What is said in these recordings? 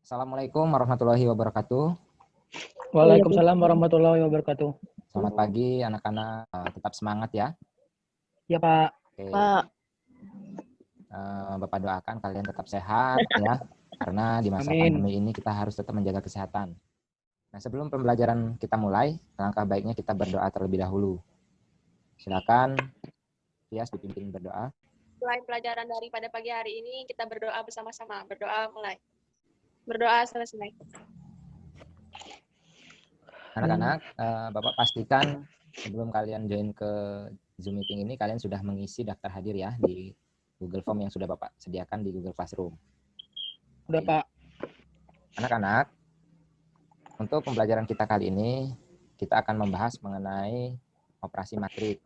Assalamualaikum warahmatullahi wabarakatuh. Waalaikumsalam warahmatullahi wabarakatuh. Selamat pagi anak-anak. Tetap semangat ya. Ya Pak. Oke. Pak. Bapak doakan kalian tetap sehat ya. Karena di masa Amin. pandemi ini kita harus tetap menjaga kesehatan. Nah, sebelum pembelajaran kita mulai, langkah baiknya kita berdoa terlebih dahulu. Silakan Tias dipimpin berdoa. Mulai pelajaran daripada pagi hari ini, kita berdoa bersama-sama. Berdoa mulai. Berdoa selesai. Anak-anak, Bapak pastikan sebelum kalian join ke Zoom meeting ini, kalian sudah mengisi daftar hadir ya di Google Form yang sudah Bapak sediakan di Google Classroom. Udah Pak. Anak-anak, untuk pembelajaran kita kali ini, kita akan membahas mengenai operasi matrik,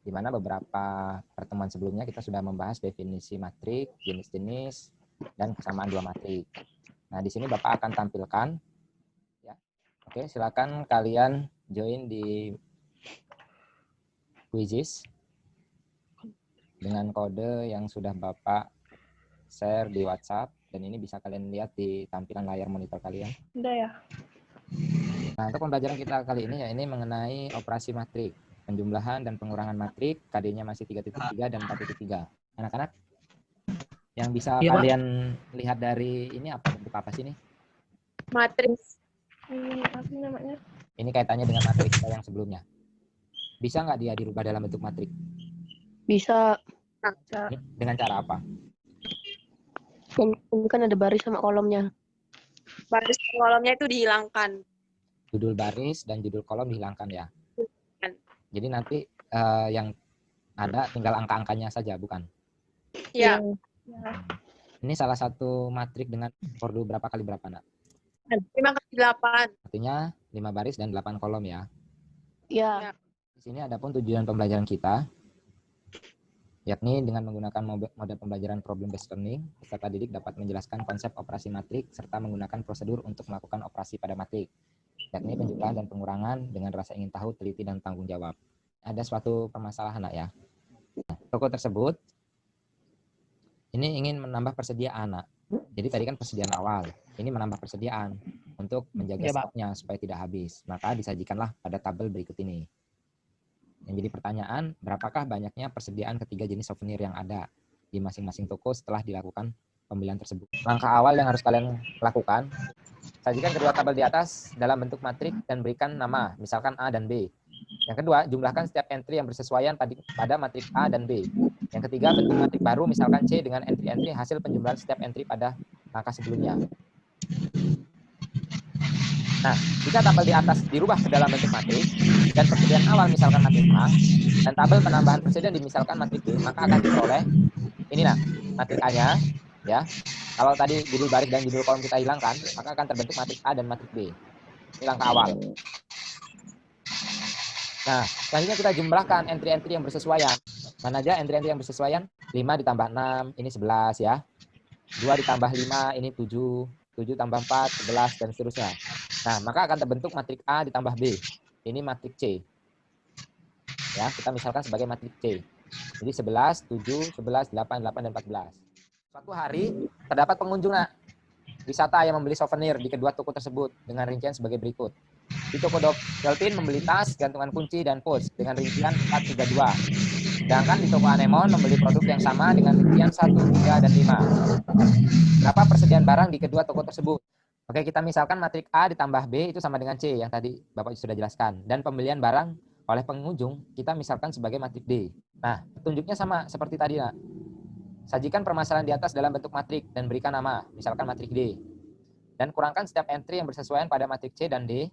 di mana beberapa pertemuan sebelumnya kita sudah membahas definisi matrik, jenis-jenis, dan kesamaan dua matrik. Nah, di sini Bapak akan tampilkan. Ya. Oke, silakan kalian join di Quizzes dengan kode yang sudah Bapak share di WhatsApp, dan ini bisa kalian lihat di tampilan layar monitor kalian. Udah ya. Nah, untuk pembelajaran kita kali ini ya ini mengenai operasi matrik, penjumlahan dan pengurangan matrik, KD-nya masih 3.3 dan 4.3. Anak-anak, yang bisa Iya, kalian lihat dari ini apa bentuk apa sih ini? Matriks. Apa namanya? Ini kaitannya dengan matrik kita yang sebelumnya. Bisa nggak dia dirubah dalam bentuk matrik? Bisa. Dengan cara apa? Ini kan ada baris sama kolomnya. Baris dan kolomnya itu dihilangkan. Judul baris dan judul kolom dihilangkan ya. Jadi nanti yang ada tinggal angka-angkanya saja, bukan? Iya. Ini salah satu matrik dengan ordo berapa kali berapa, Nak? 5x8. Artinya 5 baris dan 8 kolom ya. Iya. Di sini adapun tujuan pembelajaran kita, yakni dengan menggunakan model pembelajaran problem-based learning, peserta didik dapat menjelaskan konsep operasi matrik serta menggunakan prosedur untuk melakukan operasi pada matrik, yakni penjumlahan dan pengurangan dengan rasa ingin tahu, teliti, dan tanggung jawab. Ada suatu permasalahan, Nak ya. Toko tersebut ini ingin menambah persediaan, Nak. Jadi tadi kan persediaan awal, ini menambah persediaan untuk menjaga stoknya supaya tidak habis. Maka disajikanlah pada tabel berikut ini. Yang jadi pertanyaan, berapakah banyaknya persediaan ketiga jenis souvenir yang ada di masing-masing toko setelah dilakukan pembelian tersebut? Langkah awal yang harus kalian lakukan, sajikan kedua tabel di atas dalam bentuk matrik dan berikan nama, misalkan A dan B. Yang kedua, jumlahkan setiap entry yang bersesuaian pada matrik A dan B. Yang ketiga, bentuk matrik baru, misalkan C dengan entry-entry hasil penjumlahan setiap entry pada langkah sebelumnya. Nah, jika tabel di atas dirubah ke dalam bentuk matrik dan persediaan awal misalkan matrik A dan tabel penambahan persediaan dimisalkan matrik B, maka akan diperoleh ini nah, matrik A-nya ya. Kalau tadi judul baris dan judul kolom kita hilangkan, maka akan terbentuk matrik A dan matrik B. Ini langkah awal. Nah, selanjutnya kita jumlahkan entry-entry yang bersesuaian. Mana aja entry-entry yang bersesuaian? 5 ditambah 6, ini 11 ya. 2 ditambah 5, ini 7. 7 tambah 4, 11, dan seterusnya. Nah, maka akan terbentuk matrik A ditambah B. Ini matrik C. Ya, kita misalkan sebagai matrik C. Jadi 11, 7, 11, 8, 8, dan 14. Suatu hari, terdapat pengunjung wisata yang membeli souvenir di kedua toko tersebut dengan rincian sebagai berikut. Di toko Dolphin membeli tas, gantungan kunci, dan pouch dengan rincian 432. Sedangkan di toko Anemon membeli produk yang sama dengan rincian 1, 3, dan 5. Berapa persediaan barang di kedua toko tersebut? Oke, kita misalkan matrik A ditambah B itu sama dengan C yang tadi Bapak sudah jelaskan. Dan pembelian barang oleh pengunjung kita misalkan sebagai matrik D. Nah, petunjuknya sama seperti tadi, Nak. Sajikan permasalahan di atas dalam bentuk matrik dan berikan nama, misalkan matrik D. Dan kurangkan setiap entry yang bersesuaian pada matrik C dan D.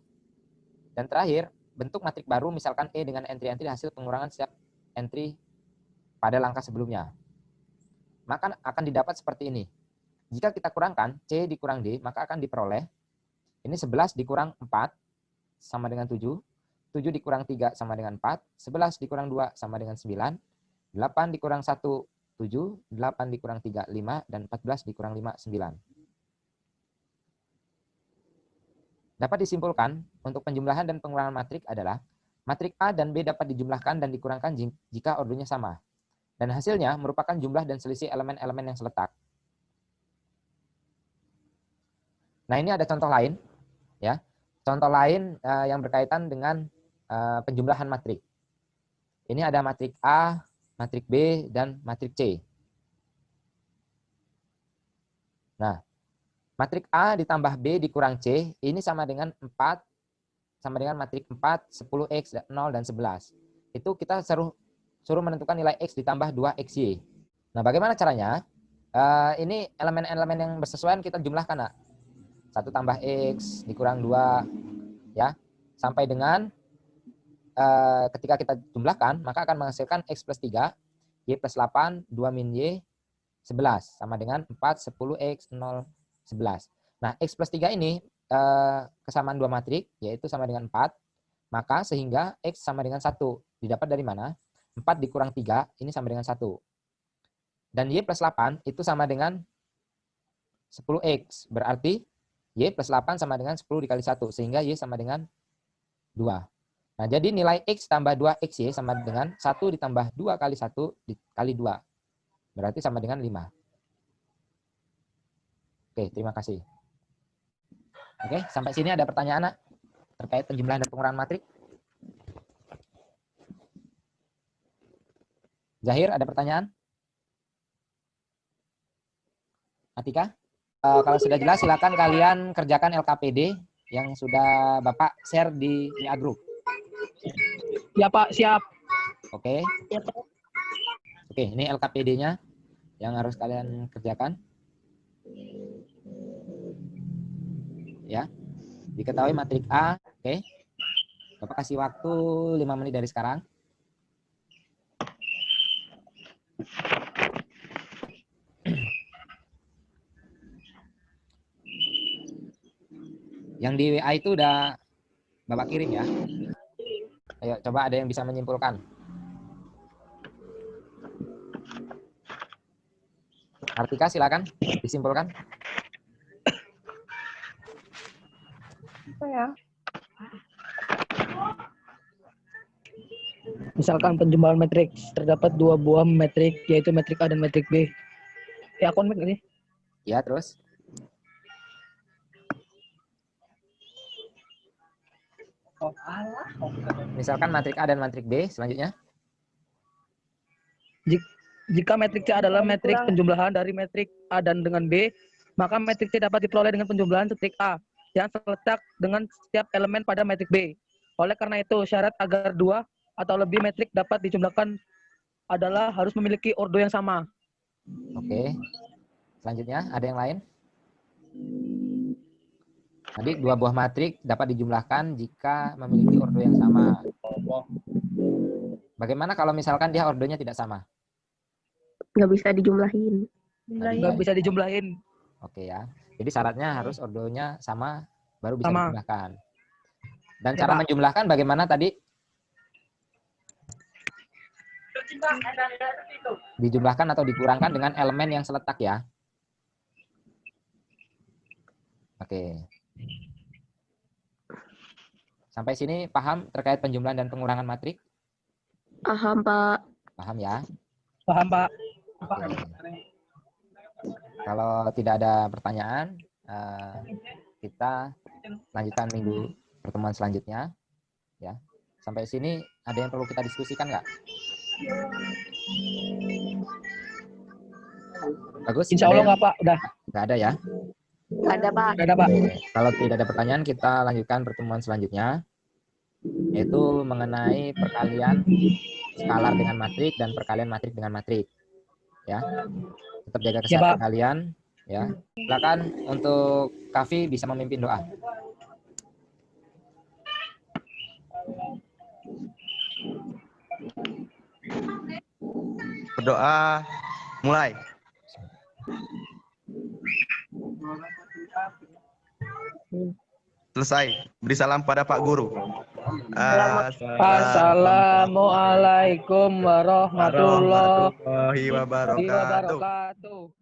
Dan terakhir, bentuk matrik baru misalkan E dengan entry-entry hasil pengurangan setiap entry pada langkah sebelumnya. Maka akan didapat seperti ini. Jika kita kurangkan C dikurang D, maka akan diperoleh ini 11 dikurang 4 sama dengan 7, 7 dikurang 3 sama dengan 4, 11 dikurang 2 sama dengan 9, 8 dikurang 1, 7, 8 dikurang 3, 5, dan 14 dikurang 5, 9. Dapat disimpulkan, untuk penjumlahan dan pengurangan matrik adalah matrik A dan B dapat dijumlahkan dan dikurangkan jika ordonya sama. Dan hasilnya merupakan jumlah dan selisih elemen-elemen yang seletak. Nah, ini ada contoh lain, ya. Contoh lain yang berkaitan dengan penjumlahan matrik. Ini ada matrik A, matrik B, dan matrik C. Nah, matrik A ditambah B dikurang C, ini sama dengan 4, sama dengan matrik 4, 10X, 0, dan 11. Itu kita suruh menentukan nilai X ditambah 2XY. Nah, bagaimana caranya? Ini elemen-elemen yang bersesuaian kita jumlahkan, nak. 1 tambah X dikurang 2, ya. Sampai dengan ketika kita jumlahkan, maka akan menghasilkan X plus 3, Y plus 8, 2 min Y, 11. Sama dengan 4, 10X, 0, 11. Nah, X plus 3 ini kesamaan dua matrik, yaitu sama dengan 4. Maka sehingga X sama dengan 1. Didapat dari mana? 4 dikurang 3, ini sama dengan 1. Dan Y plus 8 itu sama dengan 10X. Berarti Y plus 8 sama dengan 10 dikali 1. Sehingga Y sama dengan 2. Nah, jadi nilai X tambah 2XY sama dengan 1 ditambah 2 kali 1 dikali 2. Berarti sama dengan 5. Oke, terima kasih. Oke, sampai sini ada pertanyaan, nak? Terkait penjumlahan dan pengurangan matrik? Zahir, ada pertanyaan? Atika? Kalau sudah jelas, silakan kalian kerjakan LKPD yang sudah Bapak share di WA Group. Ya Pak, siap. Oke. Ya, Pak. Oke, ini LKPD-nya yang harus kalian kerjakan. Ya. Diketahui matrik A, oke. Bapak kasih waktu 5 menit dari sekarang. Yang di WA itu udah Bapak kirim ya. Ayo, coba ada yang bisa menyimpulkan. Artika, silakan disimpulkan. Apa ya? Misalkan penjumlahan metrik, terdapat 2 buah metrik, yaitu metrik A dan metrik B. Ya, akun nggak sih? Ya, terus. Misalkan matrik A dan matrik B, selanjutnya. Jika metrik C adalah metrik penjumlahan dari metrik A dan dengan B, maka metrik C dapat diperoleh dengan penjumlahan metrik A yang terletak dengan setiap elemen pada metrik B. Oleh karena itu, syarat agar 2 atau lebih metrik dapat dijumlahkan adalah harus memiliki ordo yang sama. Oke. Selanjutnya, ada yang lain? Tadi 2 buah matrik dapat dijumlahkan jika memiliki ordo yang sama. Bagaimana kalau misalkan dia ordonya tidak sama? Nggak bisa dijumlahin. Nggak bisa dijumlahin. Oke ya. Jadi syaratnya harus ordonya sama, baru bisa Sama. dijumlahkan. Dan Ya, cara Pak. menjumlahkan bagaimana tadi? Dijumlahkan atau dikurangkan dengan elemen yang seletak ya. Oke. Sampai sini paham terkait penjumlahan dan pengurangan matrik? Paham, Pak. Paham ya? Paham, Pak? Oke. Kalau tidak ada pertanyaan, kita lanjutkan minggu pertemuan selanjutnya. Ya. Sampai sini ada yang perlu kita diskusikan nggak? Bagus? Insya Allah nggak, Pak. Udah. Nggak ada ya? Nggak ada, Pak. Nggak ada, Pak. Oke. Kalau tidak ada pertanyaan, kita lanjutkan pertemuan selanjutnya, yaitu mengenai perkalian skalar dengan matrik dan perkalian matrik dengan matrik. Ya, tetap jaga kesehatan Pak. kalian. Ya, silakan untuk Kavi bisa memimpin doa. Berdoa, mulai. Selesai. Beri salam pada Pak Guru. Assalamualaikum warahmatullahi warahmatullahi wabarakatuh. wabarakatuh.